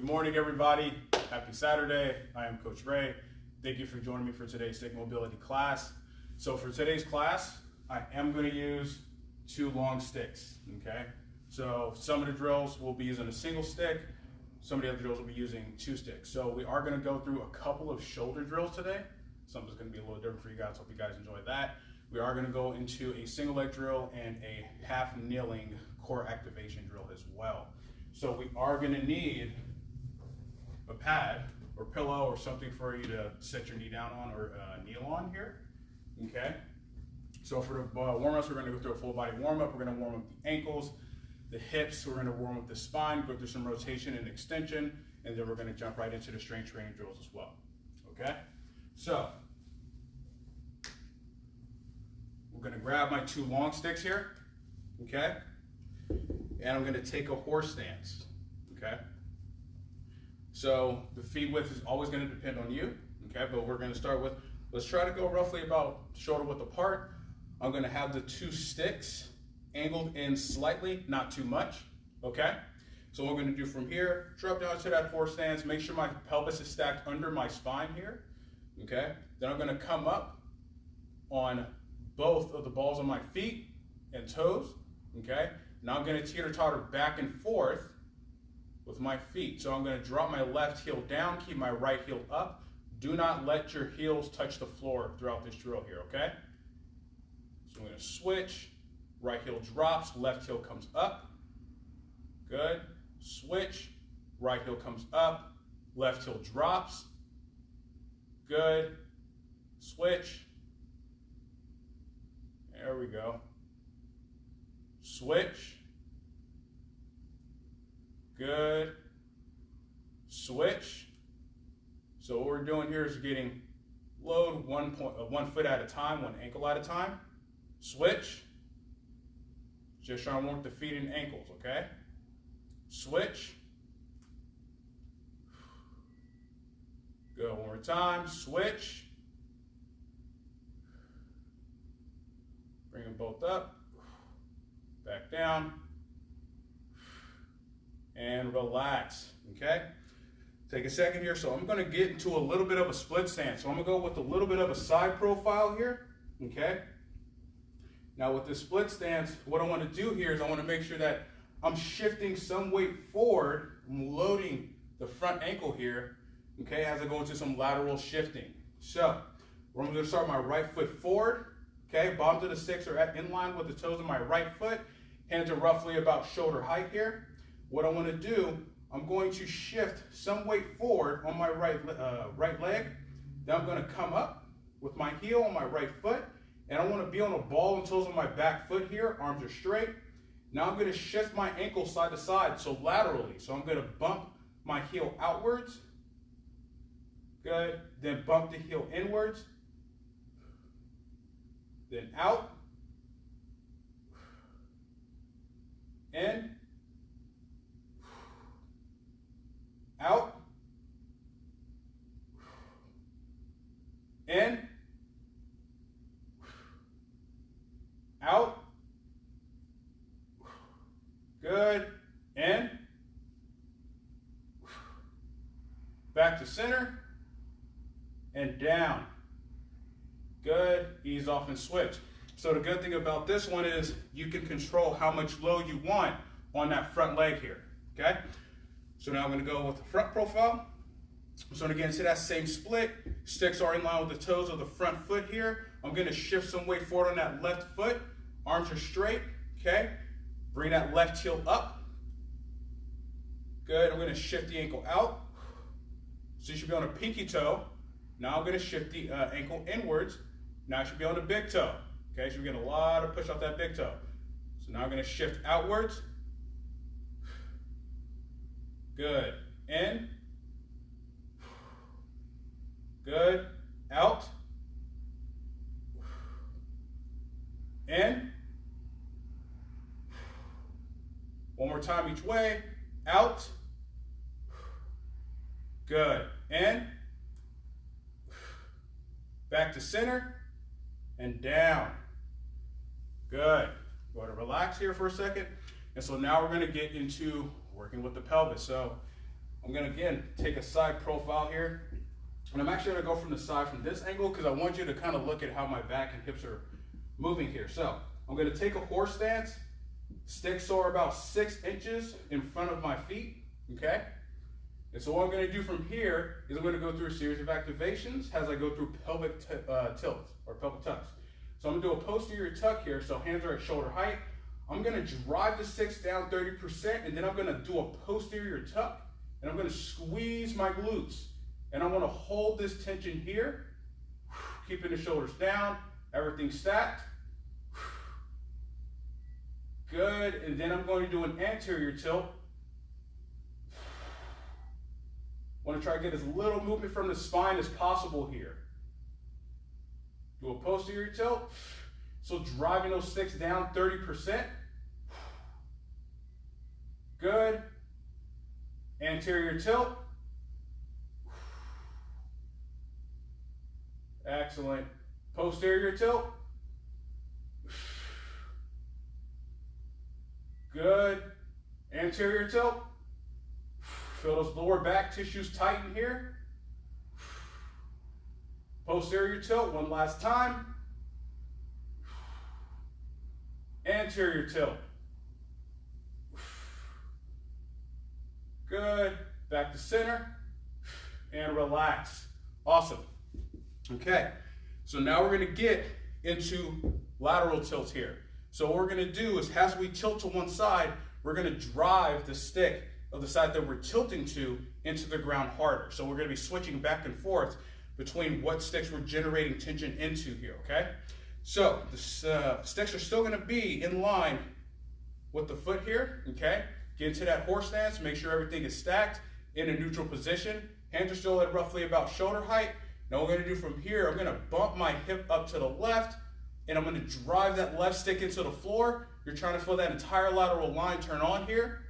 Good morning, everybody. Happy Saturday. I am Coach Ray. Thank you for joining me for today's stick mobility class. So for today's class, I am going to use 2 long sticks, okay? So some of the drills we'll be using a single stick. Some of the other drills will be using 2 sticks. So we are going to go through a couple of shoulder drills today. Something's going to be a little different for you guys. Hope you guys enjoy that. We are going to go into a single leg drill and a half kneeling core activation drill as well. So we are going to need a pad or pillow or something for you to set your knee down on or kneel on here, okay? So for the warm-ups, we're going to go through a full body warm-up. We're going to warm up the ankles, the hips, we're going to warm up the spine, go through some rotation and extension, and then we're going to jump right into the strength training drills as well, okay? So we're going to grab my 2 long sticks here, okay? And I'm going to take a horse stance, okay? So the feet width is always going to depend on you, okay? But we're going to start with, let's try to go roughly about shoulder width apart. I'm going to have the 2 sticks angled in slightly, not too much, okay? So what we're going to do from here, drop down to that horse stance, make sure my pelvis is stacked under my spine here, okay? Then I'm going to come up on both of the balls of my feet and toes, okay? Now I'm going to teeter-totter back and forth with my feet. So I'm going to drop my left heel down, keep my right heel up. Do not let your heels touch the floor throughout this drill here, okay? So I'm going to switch, right heel drops, left heel comes up. Good. Switch, right heel comes up, left heel drops. Good. Switch. There we go. Switch. Good. Switch. So what we're doing here is getting load one foot at a time, 1 ankle at a time. Switch. Just trying to warm up the feet and ankles, okay? Switch. Good, one more time. Switch. Bring them both up. Back down. And relax, okay? Take a second here. So I'm going to get into a little bit of a split stance. So I'm going to go with a little bit of a side profile here, okay? Now with this split stance, what I want to do here is I want to make sure that I'm shifting some weight forward. I'm loading the front ankle here, okay, as I go into some lateral shifting. So I'm going to start my right foot forward, okay? Bottoms of the sticks are in line with the toes of my right foot. Hands are roughly about shoulder height here. What I want to do, I'm going to shift some weight forward on my right leg. Then I'm going to come up with my heel on my right foot. And I want to be on the ball and toes on my back foot here. Arms are straight. Now I'm going to shift my ankle side to side, so laterally. So I'm going to bump my heel outwards. Good. Then bump the heel inwards. Then out. In. Out. In. Out. Good. In. Back to center. And down. Good. Ease off and switch. So the good thing about this one is you can control how much load you want on that front leg here. Okay? So now I'm going to go with the front profile. So again, see that same split. Sticks are in line with the toes of the front foot here. I'm going to shift some weight forward on that left foot. Arms are straight. Okay? Bring that left heel up. Good. I'm going to shift the ankle out. So you should be on a pinky toe. Now I'm going to shift the ankle inwards. Now I should be on the big toe. Okay? So you're getting a lot of push off that big toe. So now I'm going to shift outwards. Good. In. Good. Out. In. One more time each way. Out. Good. In. Back to center. And down. Good. Go ahead and relax here for a second. And so now we're going to get into working with the pelvis. So I'm gonna again take a side profile here. And I'm actually gonna go from the side from this angle because I want you to kind of look at how my back and hips are moving here. So I'm gonna take a horse stance, sticks are about 6 inches in front of my feet, okay? And so what I'm gonna do from here is I'm gonna go through a series of activations as I go through pelvic tilts or pelvic tucks. So I'm gonna do a posterior tuck here, so hands are at shoulder height. I'm gonna drive the sticks down 30%, and then I'm gonna do a posterior tuck, and I'm gonna squeeze my glutes. And I'm gonna hold this tension here, keeping the shoulders down, everything stacked. Good, and then I'm going to do an anterior tilt. Want to try to get as little movement from the spine as possible here. Do a posterior tilt. So driving those sticks down 30%. Good. Anterior tilt. Excellent. Posterior tilt. Good. Anterior tilt. Feel those lower back tissues tighten here. Posterior tilt, one last time. Anterior tilt. Good. Back to center. And relax. Awesome. Okay. So now we're going to get into lateral tilts here. So what we're going to do is as we tilt to one side, we're going to drive the stick of the side that we're tilting to into the ground harder. So we're going to be switching back and forth between what sticks we're generating tension into here, okay? So the sticks are still going to be in line with the foot here, okay? Get into that horse stance, make sure everything is stacked in a neutral position. Hands are still at roughly about shoulder height. Now what we're going to do from here, I'm going to bump my hip up to the left, and I'm going to drive that left stick into the floor. You're trying to feel that entire lateral line turn on here.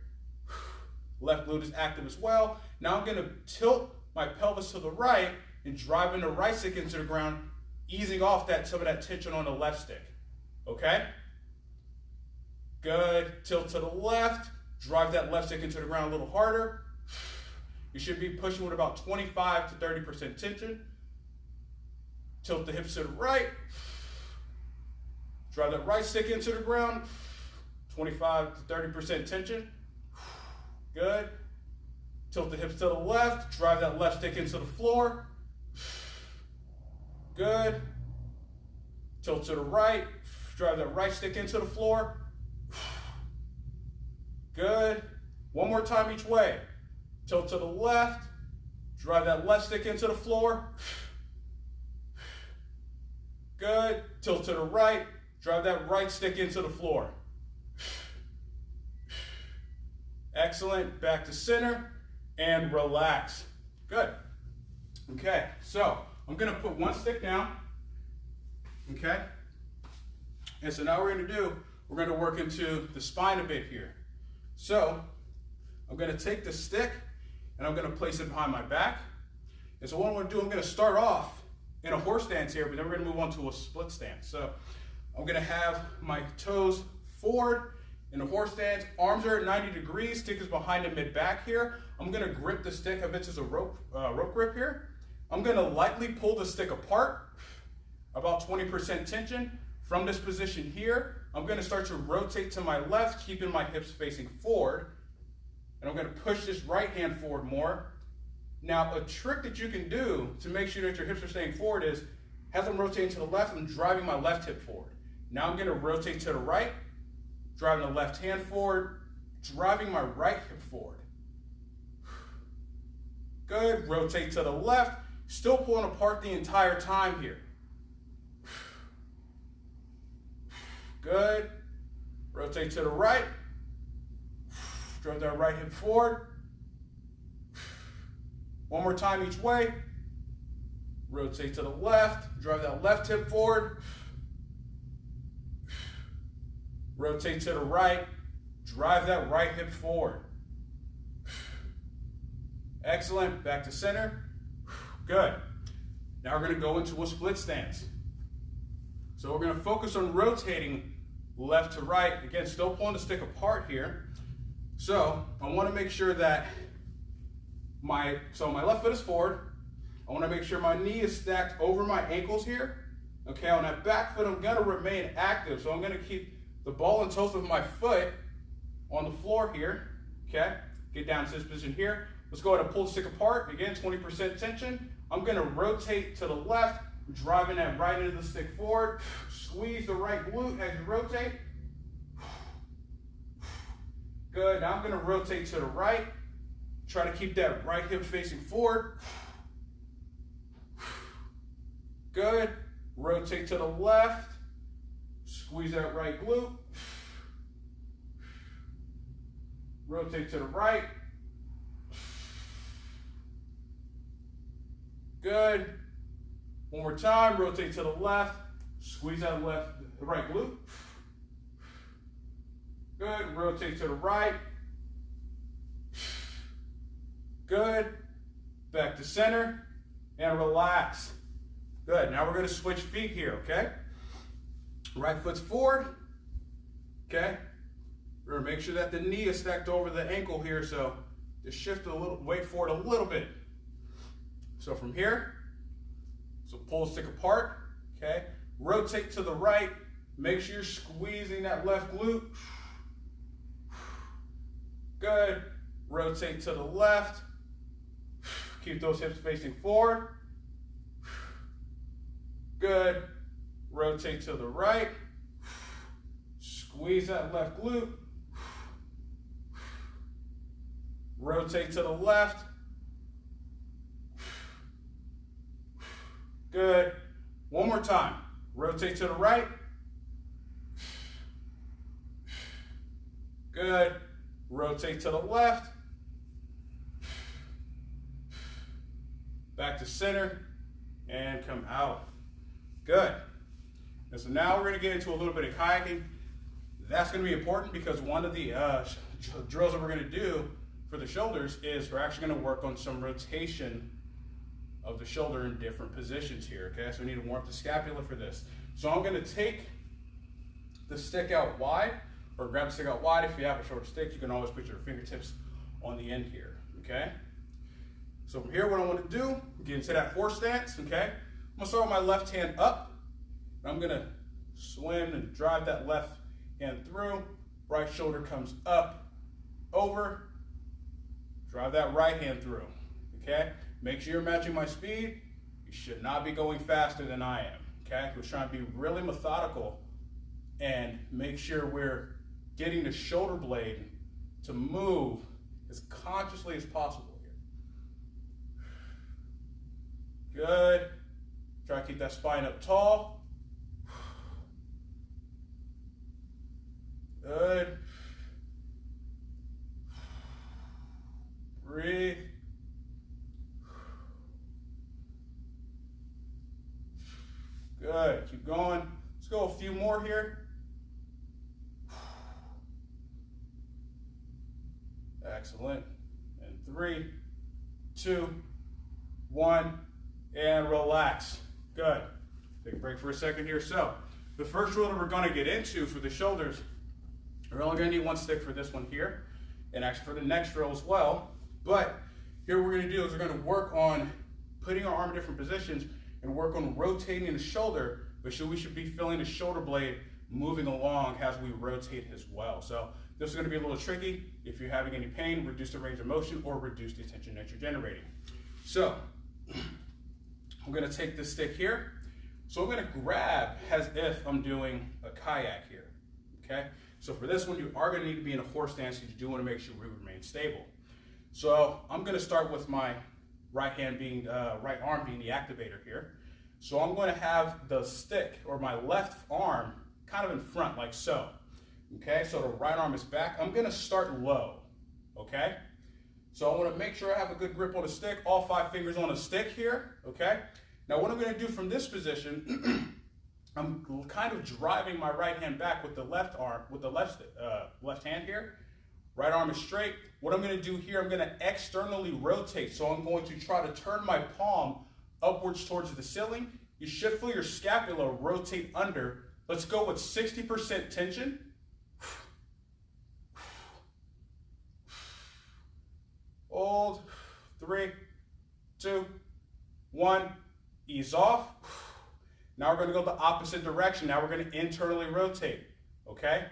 Left glute is active as well. Now I'm going to tilt my pelvis to the right and driving the right stick into the ground, easing off some of that tension on the left stick. Okay? Good. Tilt to the left. Drive that left stick into the ground a little harder. You should be pushing with about 25 to 30% tension. Tilt the hips to the right. Drive that right stick into the ground. 25 to 30% tension. Good. Tilt the hips to the left. Drive that left stick into the floor. Good. Tilt to the right. Drive that right stick into the floor. Good. One more time each way. Tilt to the left. Drive that left stick into the floor. Good. Tilt to the right. Drive that right stick into the floor. Excellent. Back to center and relax. Good. Okay, so I'm going to put one stick down. Okay. And so now we're going to work into the spine a bit here. So I'm going to take the stick and I'm going to place it behind my back. And so what I'm going to do, I'm going to start off in a horse stance here, but then we're going to move on to a split stance. So I'm going to have my toes forward in the horse stance, arms are at 90 degrees, stick is behind the mid back here. I'm going to grip the stick if it's a rope grip here. I'm going to lightly pull the stick apart, about 20% tension. From this position here, I'm going to start to rotate to my left, keeping my hips facing forward. And I'm going to push this right hand forward more. Now, a trick that you can do to make sure that your hips are staying forward is, as I'm rotating to the left, I'm driving my left hip forward. Now I'm going to rotate to the right, driving the left hand forward, driving my right hip forward. Good. Rotate to the left, still pulling apart the entire time here. Good. Rotate to the right, drive that right hip forward. One more time each way. Rotate to the left, drive that left hip forward. Rotate to the right, drive that right hip forward. Excellent. Back to center. Good. Now we're going to go into a split stance. So we're going to focus on rotating left to right. Again, still pulling the stick apart here. So I want to make sure that So my left foot is forward. I want to make sure my knee is stacked over my ankles here. Okay, on that back foot, I'm going to remain active. So I'm going to keep the ball and toes of my foot on the floor here. Okay, get down to this position here. Let's go ahead and pull the stick apart. Again, 20% tension. I'm going to rotate to the left, driving that right into the stick forward. Squeeze the right glute as you rotate. Good. Now I'm going to rotate to the right. Try to keep that right hip facing forward. Good. Rotate to the left. Squeeze that right glute. Rotate to the right. Good. One more time. Rotate to the left. Squeeze that the right glute. Good. Rotate to the right. Good. Back to center and relax. Good. Now we're going to switch feet here, okay? Right foot's forward. Okay? We're going to make sure that the knee is stacked over the ankle here, so just shift a little, weight forward a little bit. So from here, so pull the stick apart, okay? Rotate to the right. Make sure you're squeezing that left glute. Good. Rotate to the left. Keep those hips facing forward. Good. Rotate to the right. Squeeze that left glute. Rotate to the left. Good. One more time. Rotate to the right. Good. Rotate to the left. Back to center and come out. Good. And so now we're going to get into a little bit of kayaking. That's going to be important because one of the drills that we're going to do for the shoulders is we're actually going to work on some rotation of the shoulder in different positions here, okay? So we need to warm up the scapula for this. So I'm going to take the stick out wide, or grab the stick out wide. If you have a short stick, you can always put your fingertips on the end here, okay? So from here, what I want to do, get into that horse stance, okay? I'm going to start with my left hand up. I'm going to swim and drive that left hand through. Right shoulder comes up, over. Drive that right hand through, okay? Make sure you're matching my speed. You should not be going faster than I am, okay? We're trying to be really methodical and make sure we're getting the shoulder blade to move as consciously as possible here. Good. Try to keep that spine up tall. Good. Breathe. Good. Keep going. Let's go a few more here. Excellent. And 3, 2, 1, and relax. Good. Take a break for a second here. So, the first drill that we're going to get into for the shoulders, we're only going to need one stick for this one here, and actually for the next drill as well. But here what we're going to do is we're going to work on putting our arm in different positions and work on rotating the shoulder, but we should be feeling the shoulder blade moving along as we rotate as well. So this is going to be a little tricky. If you're having any pain, reduce the range of motion or reduce the tension that you're generating. So I'm going to take this stick here. So I'm going to grab as if I'm doing a kayak here, okay? So for this one, you are going to need to be in a horse stance because you do want to make sure we remain stable. So I'm going to start with my right arm being the activator here. So I'm going to have the stick or my left arm kind of in front like so. Okay, so the right arm is back. I'm going to start low. Okay, so I want to make sure I have a good grip on the stick, all 5 fingers on the stick here. Okay, now what I'm going to do from this position, I'm kind of driving my right hand back with the left arm, with the left hand here. Right arm is straight. What I'm going to do here, I'm going to externally rotate. So I'm going to try to turn my palm upwards towards the ceiling. You should feel your scapula rotate under. Let's go with 60% tension. Hold. 3, 2, 1, ease off. Now we're going to go the opposite direction. Now we're going to internally rotate, okay?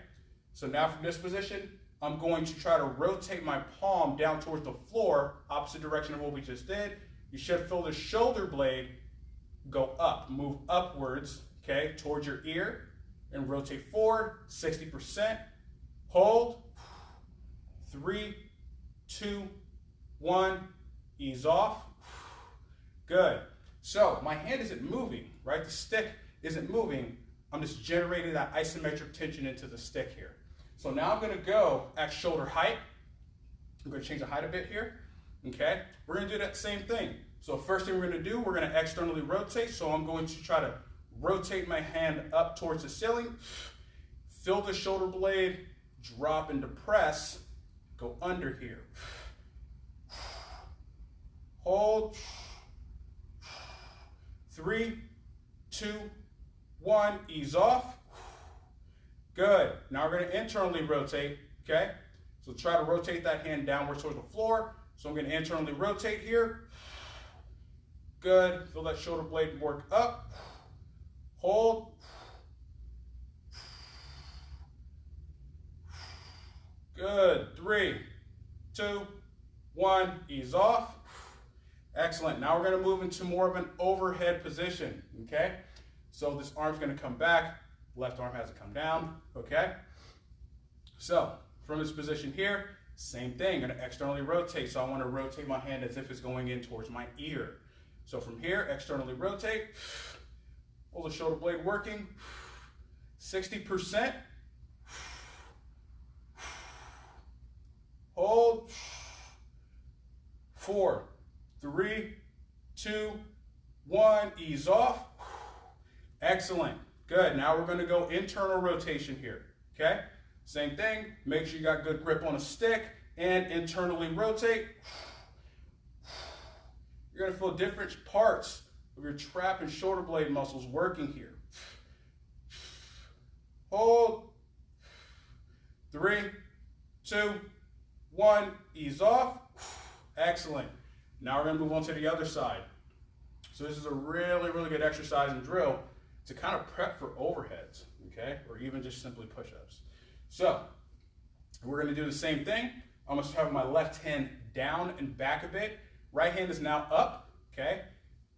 So now from this position, I'm going to try to rotate my palm down towards the floor, opposite direction of what we just did. You should feel the shoulder blade go up, move upwards, okay, towards your ear, and rotate forward, 60%. Hold, 3, 2, 1, ease off. Good. So my hand isn't moving, right? The stick isn't moving. I'm just generating that isometric tension into the stick here. So now I'm going to go at shoulder height. I'm going to change the height a bit here. Okay? We're going to do that same thing. So first thing we're going to do, we're going to externally rotate. So I'm going to try to rotate my hand up towards the ceiling. Feel the shoulder blade drop and depress. Go under here. Hold. 3, 2, 1, ease off. Good. Now we're going to internally rotate, okay? So try to rotate that hand downwards towards the floor. So I'm going to internally rotate here. Good. Feel that shoulder blade work up. Hold. Good. 3, 2, 1, ease off. Excellent. Now we're going to move into more of an overhead position, okay? So this arm's going to come back. Left arm has to come down, okay? So from this position here, same thing. I'm going to externally rotate. So I want to rotate my hand as if it's going in towards my ear. So from here, externally rotate. Hold the shoulder blade working. 60%. Hold. 4, 3, 2, 1, ease off. Excellent. Good. Now we're going to go internal rotation here. Okay? Same thing. Make sure you got good grip on a stick and internally rotate. You're going to feel different parts of your trap and shoulder blade muscles working here. Hold. 3, 2, 1, ease off. Excellent. Now we're going to move on to the other side. So this is a really, really good exercise and drill to kind of prep for overheads, okay? Or even just simply push-ups. So we're going to do the same thing. I'm going to have my left hand down and back a bit. Right hand is now up, okay?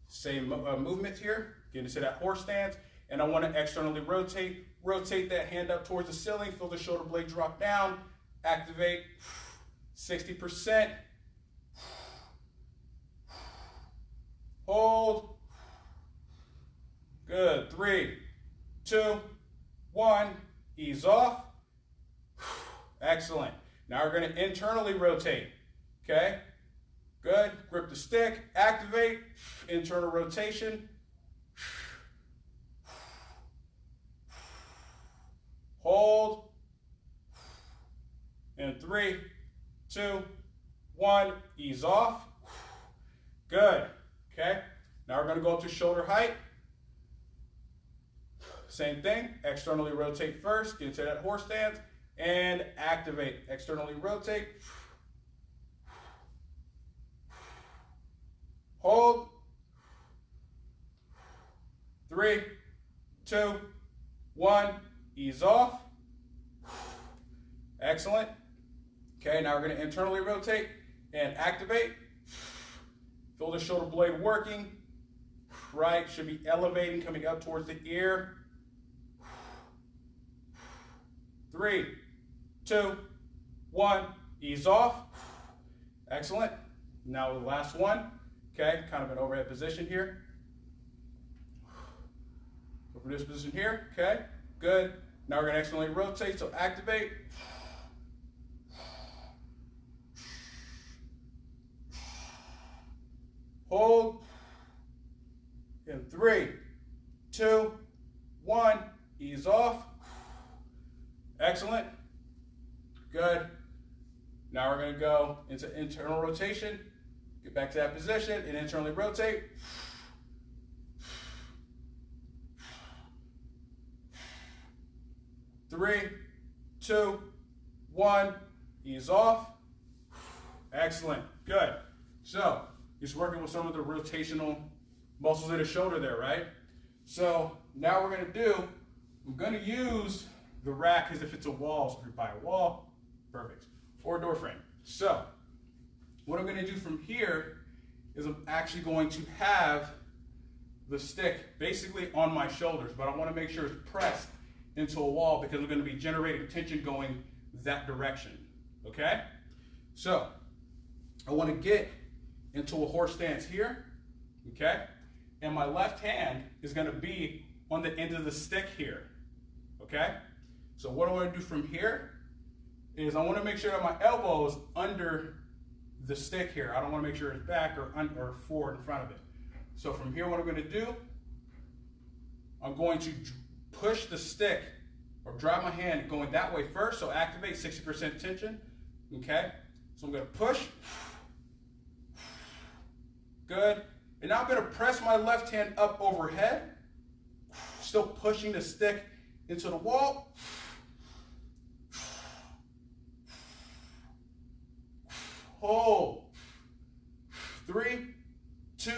Same movement here. Get into that horse stance. And I want to externally rotate. Rotate that hand up towards the ceiling. Feel the shoulder blade drop down. Activate. 60%. Hold. Good. 3, 2, 1. Ease off. Excellent. Now we're going to internally rotate. Okay? Good. Grip the stick. Activate. Internal rotation. Hold. And 3, 2, 1. Ease off. Good. Okay? Now we're going to go up to shoulder height. Same thing. Externally rotate first. Get into that horse stance. And activate. Externally rotate. Hold. 3, 2, 1. Ease off. Excellent. Okay, now we're going to internally rotate and activate. Feel the shoulder blade working. Right, should be elevating, coming up towards the ear. 3, 2, 1. Ease off. Excellent. Now the last one. Okay, kind of an overhead position here. So for this position here, okay, good. Now we're going to externally rotate, so activate. Hold. In 3, 2, 1. Ease off. Excellent. Good. Now we're going to go into internal rotation. Get back to that position and internally rotate. Three, 2, 1. Ease off. Excellent. Good. So he's working with some of the rotational muscles in his shoulder there, right? So now we're going to do, I'm going to use the rack as if it's a wall. So if you're by a wall, perfect, or a door frame. So what I'm going to do from here is I'm actually going to have the stick basically on my shoulders, but I want to make sure it's pressed into a wall because we're going to be generating tension going that direction, okay? So I want to get into a horse stance here, okay? And my left hand is going to be on the end of the stick here, okay? So what I want to do from here is I want to make sure that my elbow is under the stick here. I don't want to make sure it's back or forward in front of it. So from here, what I'm going to do, I'm going to push the stick or drive my hand going that way first. So activate 60% tension, okay? So I'm going to push. Good. And now I'm going to press my left hand up overhead, still pushing the stick into the wall. Hold. 3, 2,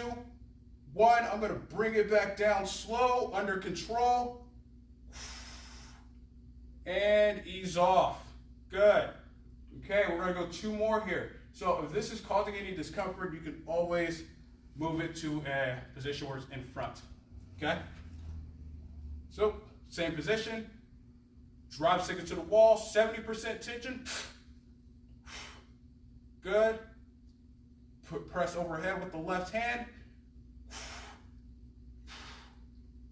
1. I'm going to bring it back down slow, under control. And ease off. Good. Okay, we're going to go 2 more here. So if this is causing any discomfort, you can always move it to a position where it's in front. Okay? So, same position. Drive stick into the wall, 70% tension. Good. Press overhead with the left hand.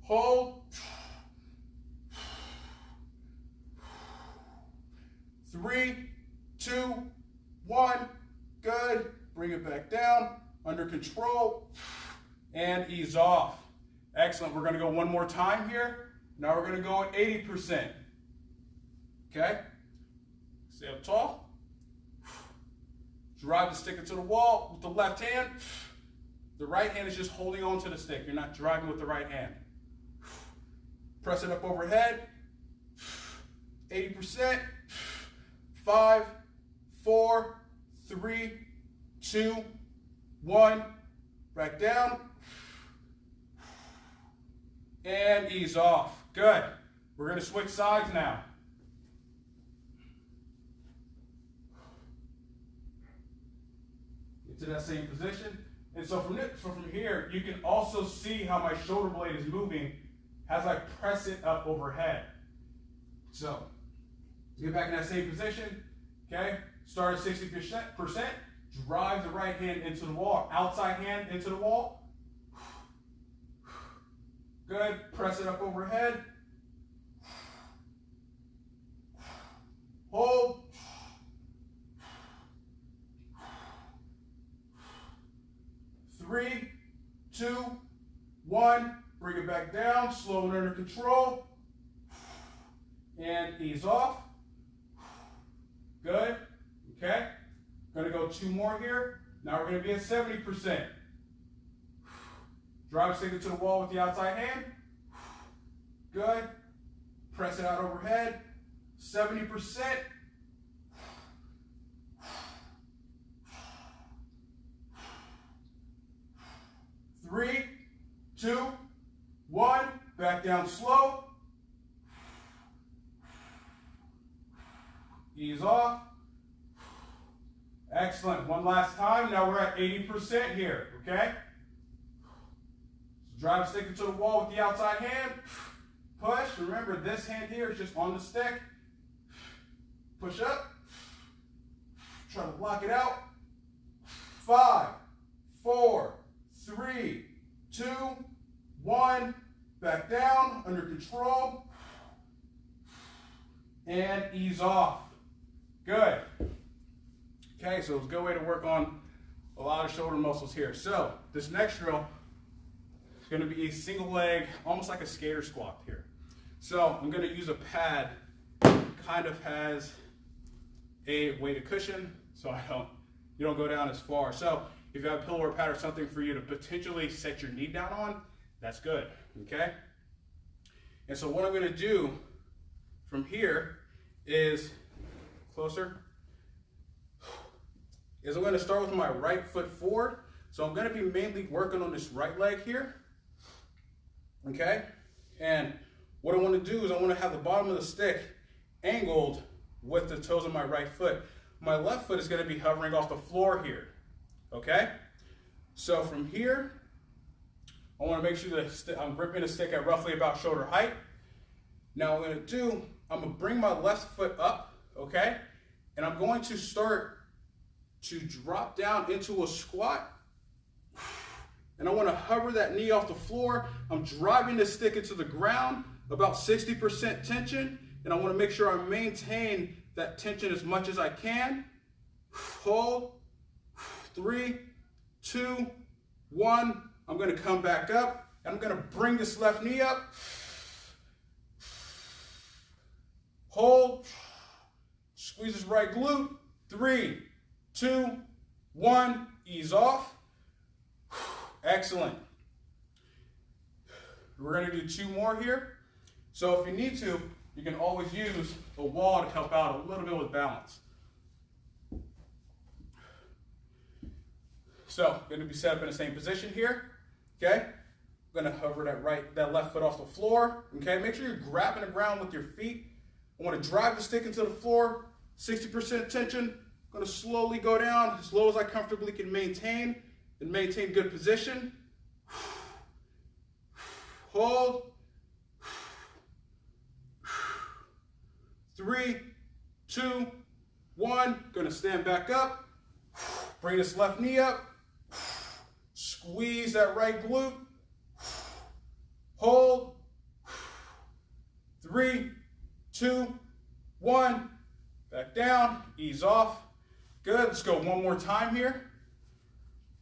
Hold. 3, 2, 1. Good. Bring it back down. Under control. And ease off. Excellent. We're going to go one more time here. Now we're going to go at 80%. Okay? Stay up tall. Drive the stick into the wall with the left hand. The right hand is just holding on to the stick. You're not driving with the right hand. Press it up overhead. 80%. 5, 4, 3, 2, 1. Back down. And ease off. Good. We're going to switch sides now. Get to that same position. And so from here, you can also see how my shoulder blade is moving as I press it up overhead. So, get back in that same position. Okay? Start at 60%. Drive the right hand into the wall. Outside hand into the wall. Good. Press it up overhead. Hold. 3, 2, 1. Bring it back down. Slow and under control. And ease off. Good. Okay. Going to go 2 more here. Now we're going to be at 70%. Drive stick into the wall with the outside hand. Good. Press it out overhead. 70%. 3, 2, 1. Back down slow. Ease off. Excellent. One last time. Now we're at 80% here, okay? So drive stick into the wall with the outside hand. Push. Remember, this hand here is just on the stick. Push up. Try to block it out. 5, 4, 3, 2, 1. Back down, under control. And ease off. Good. Okay, so it's a good way to work on a lot of shoulder muscles here. So this next drill is going to be a single leg, almost like a skater squat here. So I'm going to use a pad, kind of has a weighted cushion, so you don't go down as far. So if you have a pillow or pad or something for you to potentially set your knee down on, that's good, okay? And so what I'm going to do from here is closer. is I'm going to start with my right foot forward. So I'm going to be mainly working on this right leg here. Okay? And what I want to do is I want to have the bottom of the stick angled with the toes of my right foot. My left foot is going to be hovering off the floor here. Okay? So from here, I want to make sure that I'm gripping the stick at roughly about shoulder height. Now what I'm going to do, I'm going to bring my left foot up, okay? And I'm going to start to drop down into a squat. And I want to hover that knee off the floor. I'm driving the stick into the ground, about 60% tension. And I want to make sure I maintain that tension as much as I can. Hold. 3, 2, 1. I'm going to come back up. And I'm going to bring this left knee up. Hold. Squeeze this right glute. 3, 2, 1. Ease off. Excellent. We're going to do 2 more here. So if you need to, you can always use a wall to help out a little bit with balance. So going to be set up in the same position here. Okay. I'm going to hover that left foot off the floor. Okay. Make sure you're grabbing the ground with your feet. I want to drive the stick into the floor. 60% tension. I'm going to slowly go down as low as I comfortably can maintain and maintain good position. Hold. 3, 2, 1. Going to stand back up. Bring this left knee up. Squeeze that right glute. Hold. 3, 2, 1. Back down. Ease off. Good. Let's go one more time here.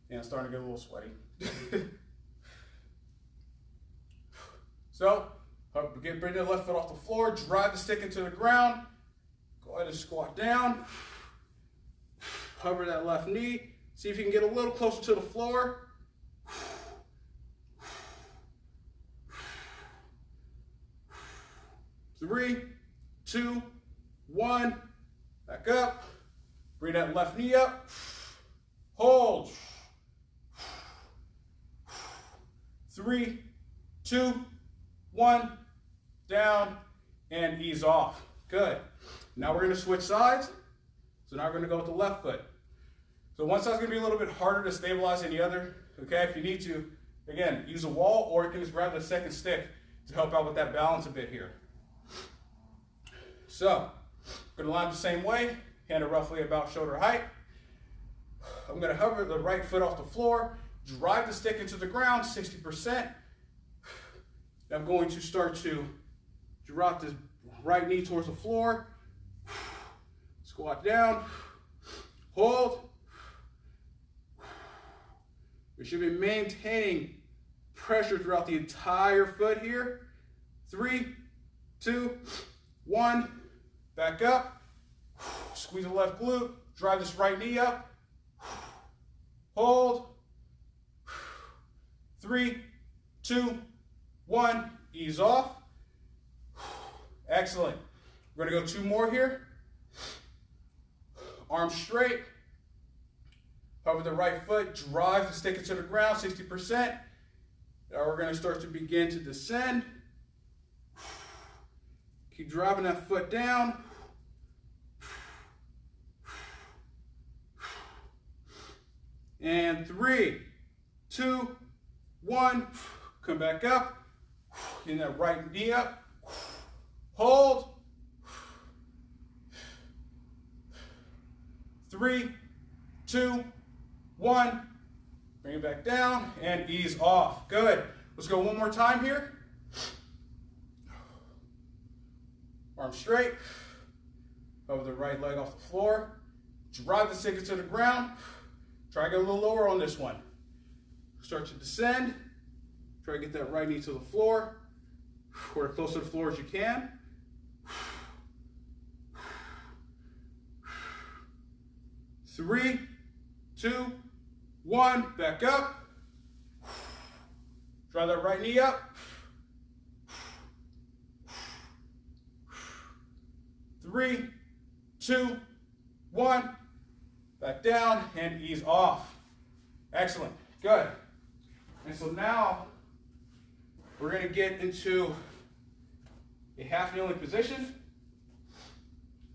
Yeah, I'm starting to get a little sweaty. So, bring the left foot off the floor. Drive the stick into the ground. Go ahead and squat down. Hover that left knee. See if you can get a little closer to the floor. 3, 2, 1. Back up. Bring that left knee up. Hold. 3, 2, 1. Down and ease off. Good. Now we're going to switch sides. So now we're going to go with the left foot. So one side's going to be a little bit harder to stabilize than the other. Okay, if you need to, again, use a wall, or you can just grab the second stick to help out with that balance a bit here. So, I'm going to line the same way, hand it roughly about shoulder height. I'm going to hover the right foot off the floor, drive the stick into the ground, 60%. I'm going to start to drop this right knee towards the floor, squat down, hold. We should be maintaining pressure throughout the entire foot here. 3, 2, 1. Back up. Squeeze the left glute. Drive this right knee up. Hold. 3, 2, 1. Ease off. Excellent. We're going to go 2 more here. Arms straight. Hover the right foot, drive the stick into the ground, 60%. Now we're going to start to begin to descend. Keep driving that foot down. And 3, 2, 1. Come back up. Getting that right knee up. Hold. 3, 2, 1. Bring it back down and ease off. Good. Let's go one more time here. Arms straight. Over the right leg off the floor. Drive the stick into the ground. Try to get a little lower on this one. Start to descend. Try to get that right knee to the floor, or as close to the floor as you can. 3, 2, 1. Back up. Drive that right knee up. 3, 2, 1. back down, and ease off. Excellent, good. And so now we're going to get into a half kneeling position.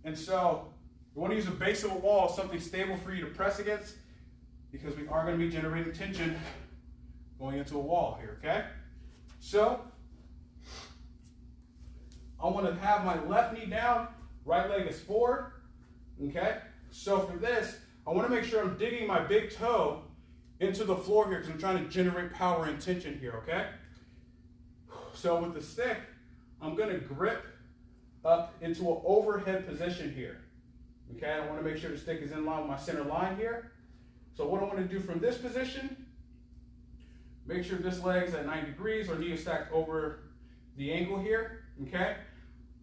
And so you want to use the base of a wall, something stable for you to press against, because we are going to be generating tension going into a wall here, okay? So I want to have my left knee down, right leg is forward, okay? So for this, I want to make sure I'm digging my big toe into the floor here because I'm trying to generate power and tension here, okay? So with the stick, I'm going to grip up into an overhead position here, okay? I want to make sure the stick is in line with my center line here. So what I want to do from this position, make sure this leg's at 90 degrees or knee is stacked over the angle here, okay?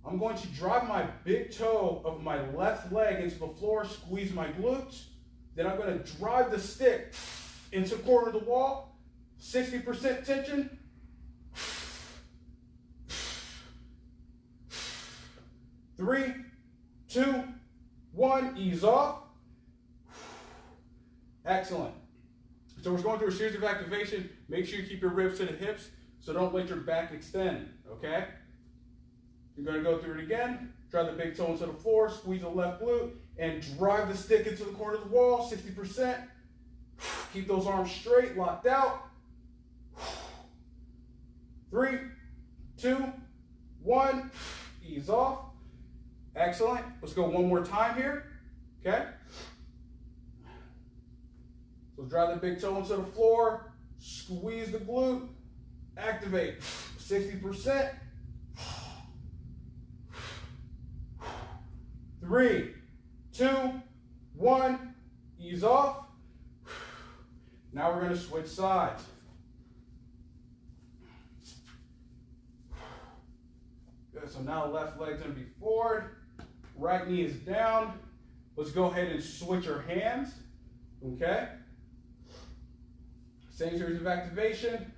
I'm going to drive my big toe of my left leg into the floor, squeeze my glutes. Then I'm going to drive the stick into the corner of the wall, 60% tension. 3, 2, 1, ease off. Excellent. So we're going through a series of activation. Make sure you keep your ribs to the hips, so don't let your back extend, okay? You're going to go through it again. Drive the big toe into the floor, squeeze the left glute, and drive the stick into the corner of the wall, 60%. Keep those arms straight, locked out. 3, 2, 1, ease off. Excellent. Let's go one more time here, okay? So drive the big toe into the floor, squeeze the glute, activate, 60%. 3, 2, 1, ease off. Now we're going to switch sides. Good, so now the left leg's going to be forward, right knee is down. Let's go ahead and switch our hands, okay? Same series of activation.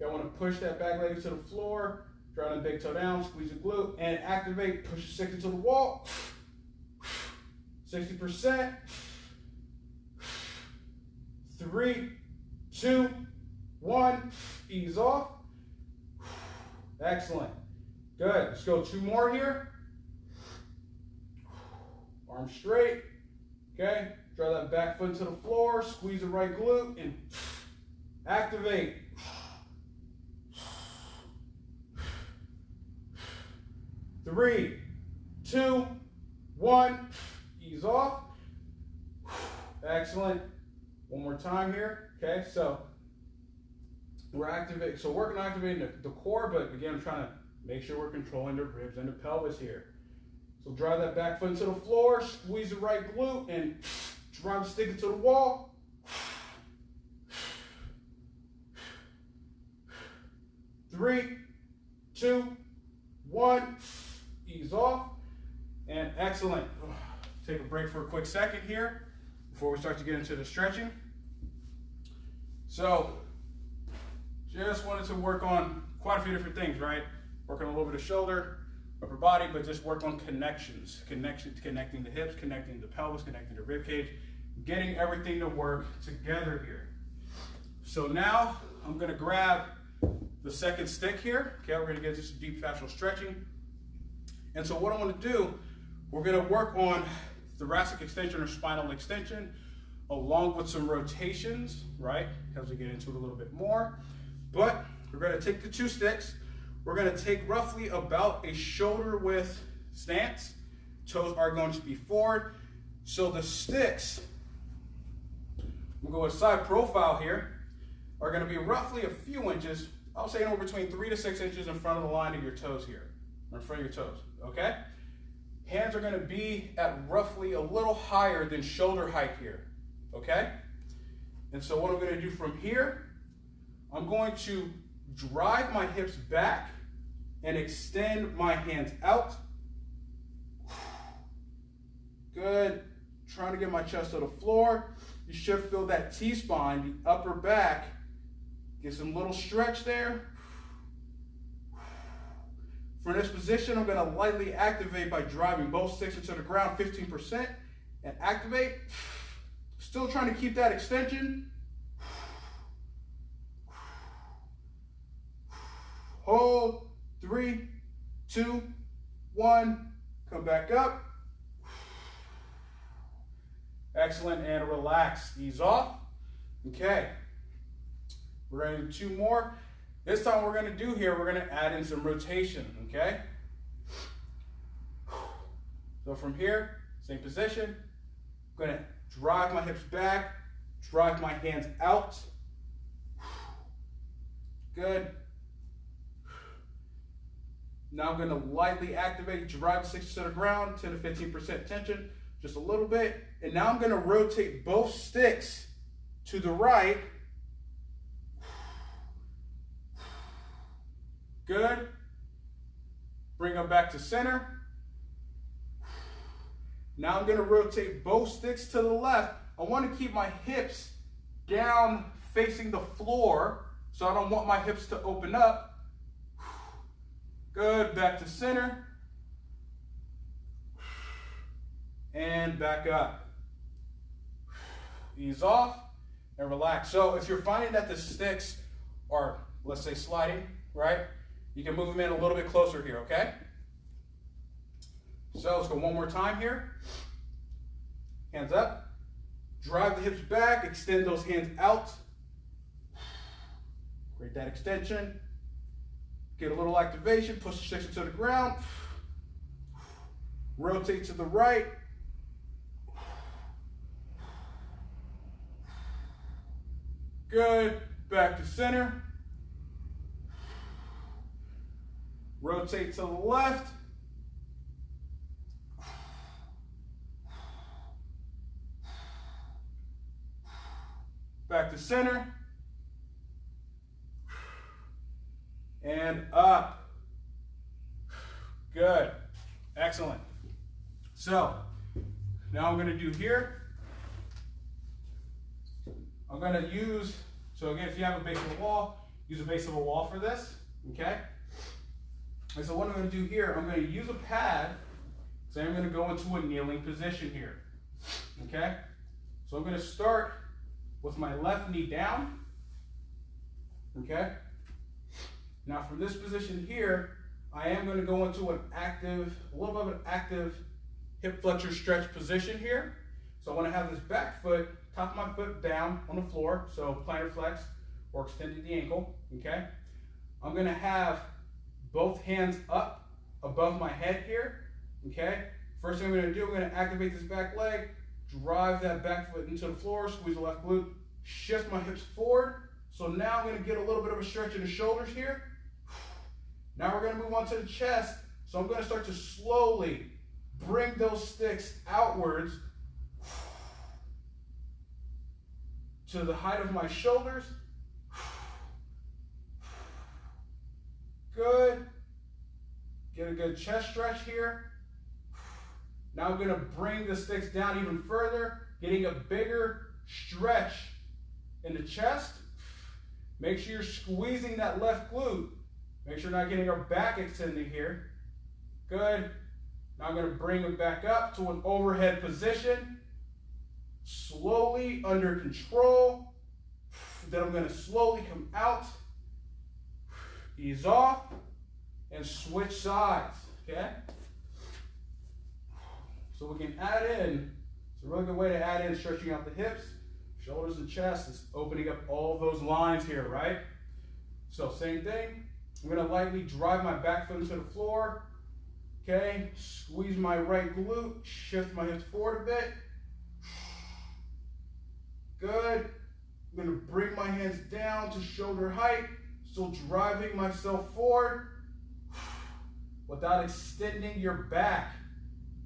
I want to push that back leg to the floor, drive the big toe down, squeeze the glute, and activate, push the stick into the wall. 60%. 3, 2, 1, ease off. Excellent. Good. Let's go 2 more here. Arms straight. Okay. Drive that back foot to the floor, squeeze the right glute, and activate. 3, 2, 1, ease off. Excellent. One more time here. Okay, so we're activating. So working on activating the core, but again, I'm trying to make sure we're controlling the ribs and the pelvis here. So drive that back foot into the floor, squeeze the right glute, and drive the stick into the wall. 3, 2, 1, ease off, and excellent. Take a break for a quick second here before we start to get into the stretching. So, just wanted to work on quite a few different things, right? Work on a little bit of shoulder, upper body, but just work on connections. Connecting the hips, connecting the pelvis, connecting the rib cage, getting everything to work together here. So now I'm gonna grab the second stick here. Okay, we're gonna get just deep fascial stretching. And so what I want to do, we're going to work on thoracic extension or spinal extension along with some rotations, right? As we get into it a little bit more. But we're going to take the 2 sticks. We're going to take roughly about a shoulder width stance. Toes are going to be forward. So the sticks, we'll go with side profile here, are going to be roughly a few inches, I'll say anywhere between 3 to 6 inches in front of the line of your toes here, or in front of your toes, okay? Hands are going to be at roughly a little higher than shoulder height here, okay? And so what I'm going to do from here, I'm going to drive my hips back and extend my hands out. Good. Trying to get my chest to the floor. You should feel that T-spine, the upper back. Get some little stretch there. For this position, I'm going to lightly activate by driving both sticks into the ground, 15%, and activate. Still trying to keep that extension. Hold. 3, 2, 1. Come back up. Excellent, and relax. Ease off. Okay. We're going to do 2 more. This time we're going to do here, we're going to add in some rotation, okay? So from here, same position. I'm going to drive my hips back, drive my hands out. Good. Now I'm going to lightly activate, drive the sticks to the ground, 10 to 15% tension, just a little bit. And now I'm going to rotate both sticks to the right. Good. Bring them back to center. Now I'm going to rotate both sticks to the left. I want to keep my hips down facing the floor, so I don't want my hips to open up. Good. Back to center. And back up. Ease off and relax. So if you're finding that the sticks are, let's say, sliding, right? You can move them in a little bit closer here, okay? So let's go one more time here. Hands up. Drive the hips back. Extend those hands out. Create that extension. Get a little activation. Push the sticks into the ground. Rotate to the right. Good. Back to center. Rotate to the left. Back to center. And up. Good. Excellent. So, now I'm going to do here. I'm going to use, so again, if you have a base of a wall, use a base of a wall for this, okay? And so what I'm going to do here, I'm going to use a pad, so I'm going to go into a kneeling position here, okay? So I'm going to start with my left knee down, okay? Now from this position here, I am going to go into an active, a little bit of an active hip flexor stretch position here. So I want to have this back foot, top of my foot down on the floor, so plantar flex or extending the ankle, okay? I'm going to have both hands up above my head here, okay? First thing I'm going to do, I'm going to activate this back leg, drive that back foot into the floor, squeeze the left glute, shift my hips forward. So now I'm going to get a little bit of a stretch in the shoulders here. Now we're going to move on to the chest. So I'm going to start to slowly bring those sticks outwards to the height of my shoulders. Good. Get a good chest stretch here. Now I'm going to bring the sticks down even further, getting a bigger stretch in the chest. Make sure you're squeezing that left glute. Make sure you're not getting our back extended here. Good. Now I'm going to bring them back up to an overhead position. Slowly, under control. Then I'm going to slowly come out. Ease off. And switch sides. Okay? So we can add in, it's a really good way to add in stretching out the hips, shoulders and chest. It's opening up all those lines here, right? So same thing. I'm going to lightly drive my back foot into the floor. Okay, squeeze my right glute, shift my hips forward a bit. Good. I'm going to bring my hands down to shoulder height, still driving myself forward without extending your back.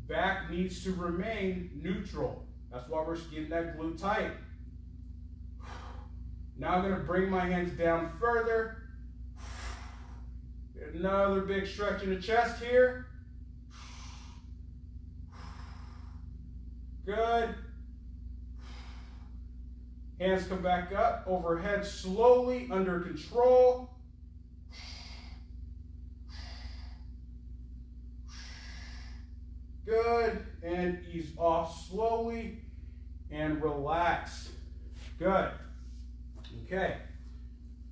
Back needs to remain neutral. That's why we're getting that glute tight. Now I'm going to bring my hands down further. Get another big stretch in the chest here. Good. Hands come back up, overhead slowly, under control. Good. And ease off slowly. and relax. Good. Okay.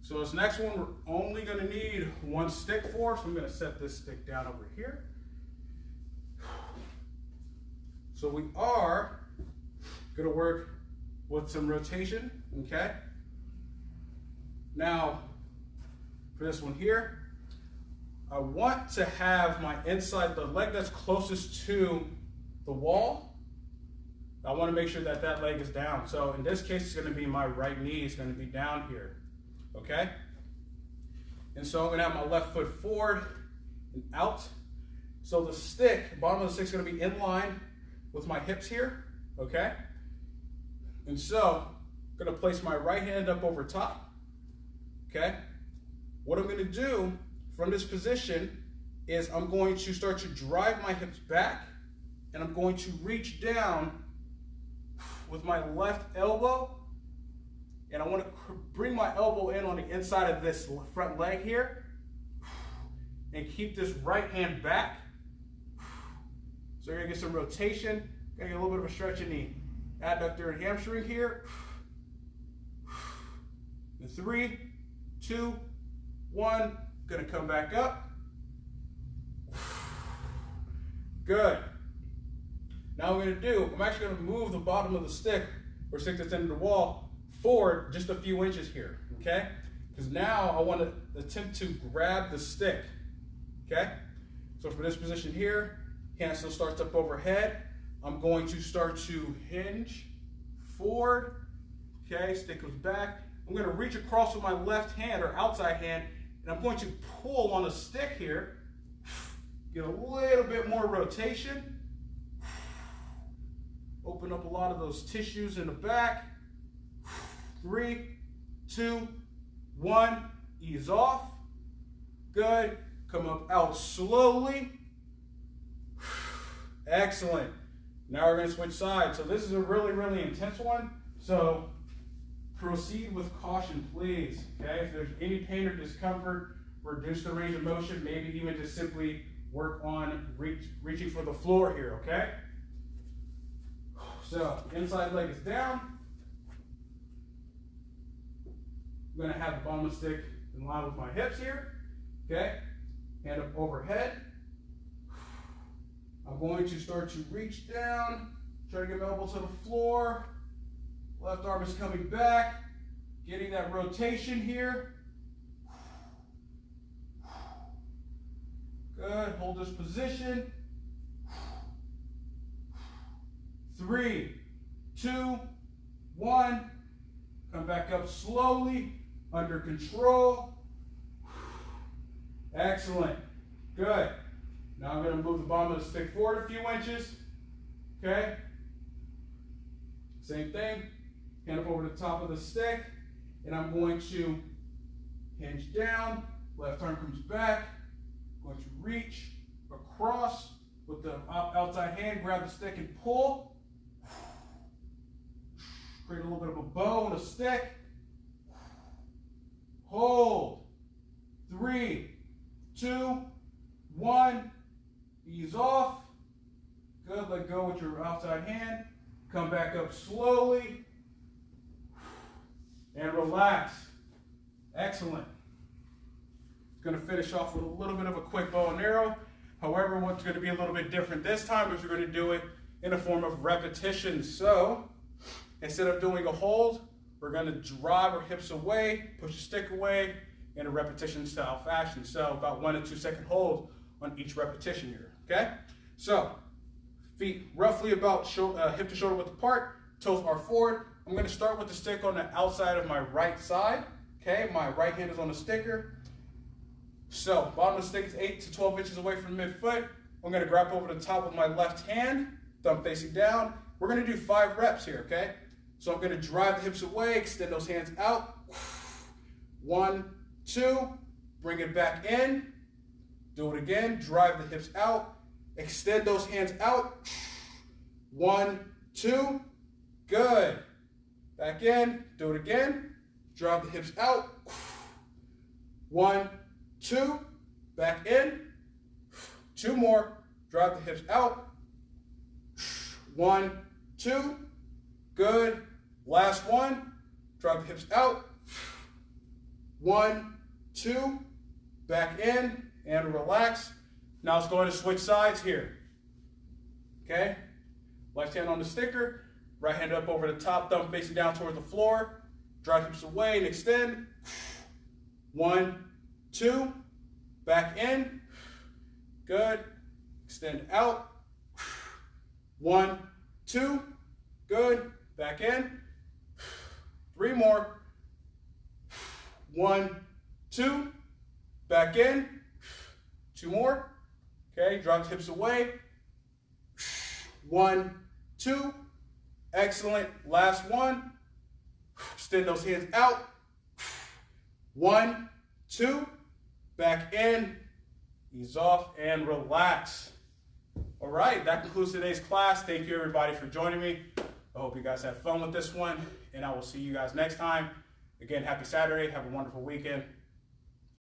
So this next one, we're only going to need one stick for, so I'm going to set this stick down over here. So we are going to work with some rotation, okay? Now, for this one here, I want to have my inside, the leg that's closest to the wall, I want to make sure that that leg is down. So in this case, it's going to be my right knee is going to be down here, okay? And so I'm going to have my left foot forward and out. So the stick, bottom of the stick is going to be in line with my hips here, okay? And so I'm going to place my right hand up over top, okay? What I'm going to do from this position is I'm going to start to drive my hips back, and I'm going to reach down with my left elbow, and I want to bring my elbow in on the inside of this front leg here, and keep this right hand back. So you're going to get some rotation, going to get a little bit of a stretch in the adductor and hamstring here. And 3, 2, 1, going to come back up. Good. Now what I'm going to do, I'm actually going to move the bottom of the stick, or stick that's into the wall, forward just a few inches here, okay? Because now I want to attempt to grab the stick, okay? So for this position here, hand still starts up overhead. I'm going to start to hinge forward, okay? Stick goes back. I'm going to reach across with my left hand or outside hand, and I'm going to pull on the stick here, get a little bit more rotation. Open up a lot of those tissues in the back. 3, 2, 1, ease off. Good. Come up out slowly. Excellent. Now we're going to switch sides. So this is a really, really intense one. So proceed with caution, please. Okay. If there's any pain or discomfort, reduce the range of motion. Maybe even just simply work on reaching for the floor here. Okay. So inside leg is down. I'm going to have the bottom of the stick in line with my hips here. Okay. Hand up overhead. I'm going to start to reach down, try to get my elbow to the floor. Left arm is coming back, getting that rotation here. Good, hold this position. 3, 2, 1. Come back up slowly, under control. Excellent, good. Now I'm going to move the bottom of the stick forward a few inches, okay? Same thing, hand up over the top of the stick, and I'm going to hinge down, left arm comes back, I'm going to reach across with the outside hand, grab the stick and pull. Create a little bit of a bow on the stick. Hold. 3, 2, 1. Ease off. Good. Let go with your outside hand. Come back up slowly. And relax. Excellent. Going to finish off with a little bit of a quick bow and arrow. However, what's going to be a little bit different this time is we're going to do it in a form of repetition. So instead of doing a hold, we're going to drive our hips away, push the stick away in a repetition style fashion. So about 1 to 2 second hold on each repetition here. Okay? So feet roughly about hip to shoulder width apart, toes are forward. I'm going to start with the stick on the outside of my right side. Okay? My right hand is on the sticker. So bottom of the stick is 8 to 12 inches away from midfoot. I'm going to grab over the top with my left hand, thumb facing down. We're going to do 5 reps here, okay? So I'm going to drive the hips away, extend those hands out. 1, 2, bring it back in. Do it again, drive the hips out, extend those hands out. 1, 2, good. Back in, do it again, drive the hips out. 1, 2, back in. 2 more, drive the hips out. 1, 2, Good. Last one. Drag the hips out. 1, 2. Back in and relax. Now let's go ahead and switch sides here. Okay? Left hand on the sticker. Right hand up over the top, thumb facing down towards the floor. Drag hips away and extend. 1, 2. Back in. Good. Extend out. 1, 2. Good. Back in. 3 more. 1, 2. Back in. 2 more. Okay, drop the hips away. 1, 2. Excellent. Last one. Extend those hands out. 1, 2. Back in. Ease off and relax. All right, that concludes today's class. Thank you everybody for joining me. I hope you guys had fun with this one, and I will see you guys next time. Again, happy Saturday. Have a wonderful weekend.